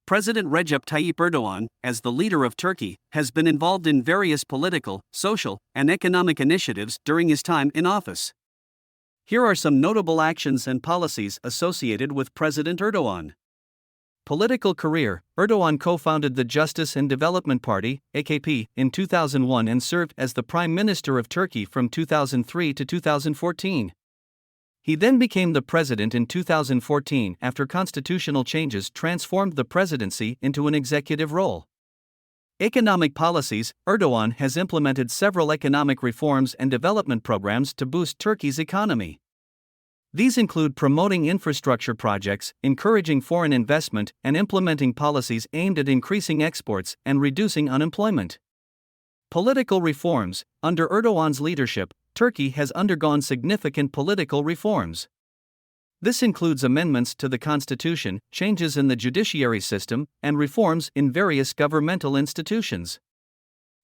President Recep Tayyip Erdogan, as the leader of Turkey, has been involved in various political, social, and economic initiatives during his time in office. Here are some notable actions and policies associated with President Erdogan. Political career: Erdogan co-founded the Justice and Development Party, AKP, in 2001 and served as the Prime Minister of Turkey from 2003 to 2014. He then became the president in 2014 after constitutional changes transformed the presidency into an executive role. Economic policies: Erdogan has implemented several economic reforms and development programs to boost Turkey's economy. These include promoting infrastructure projects, encouraging foreign investment, and implementing policies aimed at increasing exports and reducing unemployment. Political reforms: under Erdogan's leadership, Turkey has undergone significant political reforms. This includes amendments to the constitution, changes in the judiciary system, and reforms in various governmental institutions.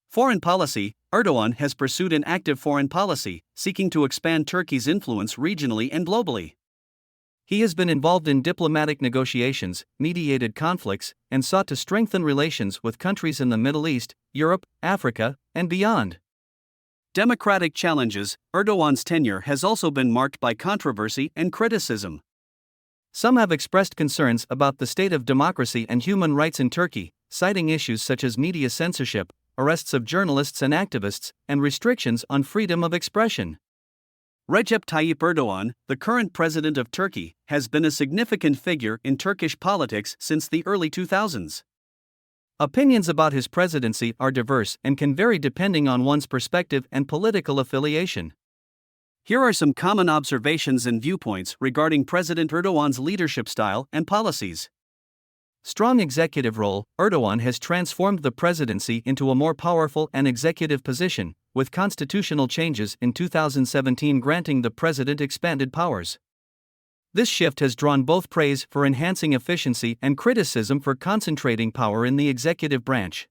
Foreign policy: Erdogan has pursued an active foreign policy, seeking to expand Turkey's influence regionally and globally. He has been involved in diplomatic negotiations, mediated conflicts, and sought to strengthen relations with countries in the Middle East, Europe, Africa, and beyond. Democratic challenges: Erdogan's tenure has also been marked by controversy and criticism. Some have expressed concerns about the state of democracy and human rights in Turkey, citing issues such as media censorship, arrests of journalists and activists, and restrictions on freedom of expression. Recep Tayyip Erdogan, the current president of Turkey, has been a significant figure in Turkish politics since the early 2000s. Opinions about his presidency are diverse and can vary depending on one's perspective and political affiliation. Here are some common observations and viewpoints regarding President Erdogan's leadership style and policies. Strong executive role: Erdogan has transformed the presidency into a more powerful and executive position, with constitutional changes in 2017 granting the president expanded powers. This shift has drawn both praise for enhancing efficiency and criticism for concentrating power in the executive branch.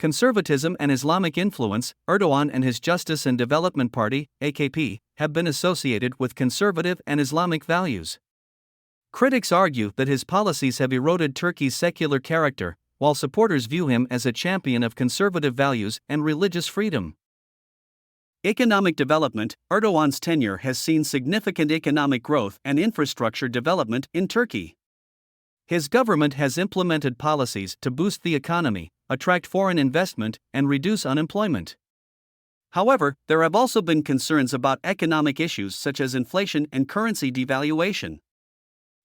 Conservatism and Islamic influence: Erdogan and his Justice and Development Party, AKP, have been associated with conservative and Islamic values. Critics argue that his policies have eroded Turkey's secular character, while supporters view him as a champion of conservative values and religious freedom. Economic development: Erdogan's tenure has seen significant economic growth and infrastructure development in Turkey. His government has implemented policies to boost the economy, attract foreign investment, and reduce unemployment. However, there have also been concerns about economic issues such as inflation and currency devaluation.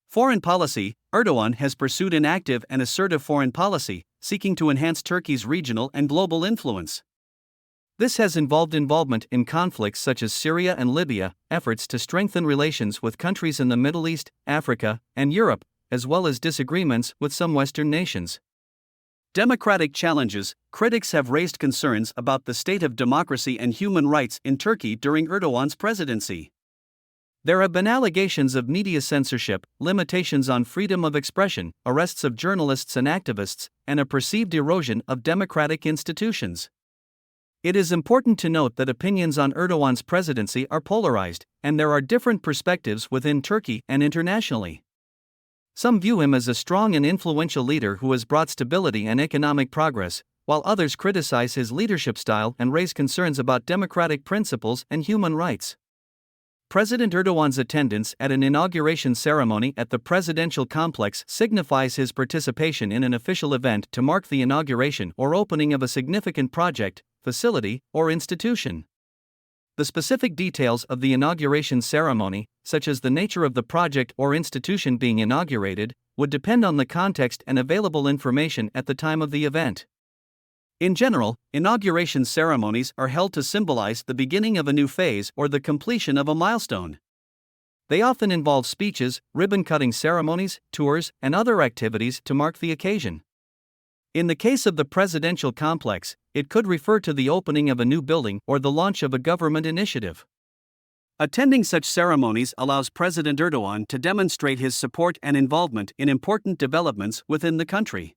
Foreign policy: Erdogan has pursued an active and assertive foreign policy, seeking to enhance Turkey's regional and global influence. This has involved involvement in conflicts such as Syria and Libya, efforts to strengthen relations with countries in the Middle East, Africa, and Europe, as well as disagreements with some Western nations. Democratic challenges: critics have raised concerns about the state of democracy and human rights in Turkey during Erdogan's presidency. There have been allegations of media censorship, limitations on freedom of expression, arrests of journalists and activists, and a perceived erosion of democratic institutions. It is important to note that opinions on Erdogan's presidency are polarized, and there are different perspectives within Turkey and internationally. Some view him as a strong and influential leader who has brought stability and economic progress, while others criticize his leadership style and raise concerns about democratic principles and human rights. President Erdogan's attendance at an inauguration ceremony at the presidential complex signifies his participation in an official event to mark the inauguration or opening of a significant project, facility, or institution. The specific details of the inauguration ceremony, such as the nature of the project or institution being inaugurated, would depend on the context and available information at the time of the event. In general, inauguration ceremonies are held to symbolize the beginning of a new phase or the completion of a milestone. They often involve speeches, ribbon-cutting ceremonies, tours, and other activities to mark the occasion. In the case of the presidential complex, it could refer to the opening of a new building or the launch of a government initiative. Attending such ceremonies allows President Erdogan to demonstrate his support and involvement in important developments within the country.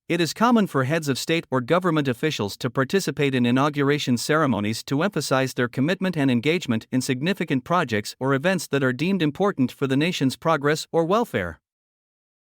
It is common for heads of state or government officials to participate in inauguration ceremonies to emphasize their commitment and engagement in significant projects or events that are deemed important for the nation's progress or welfare.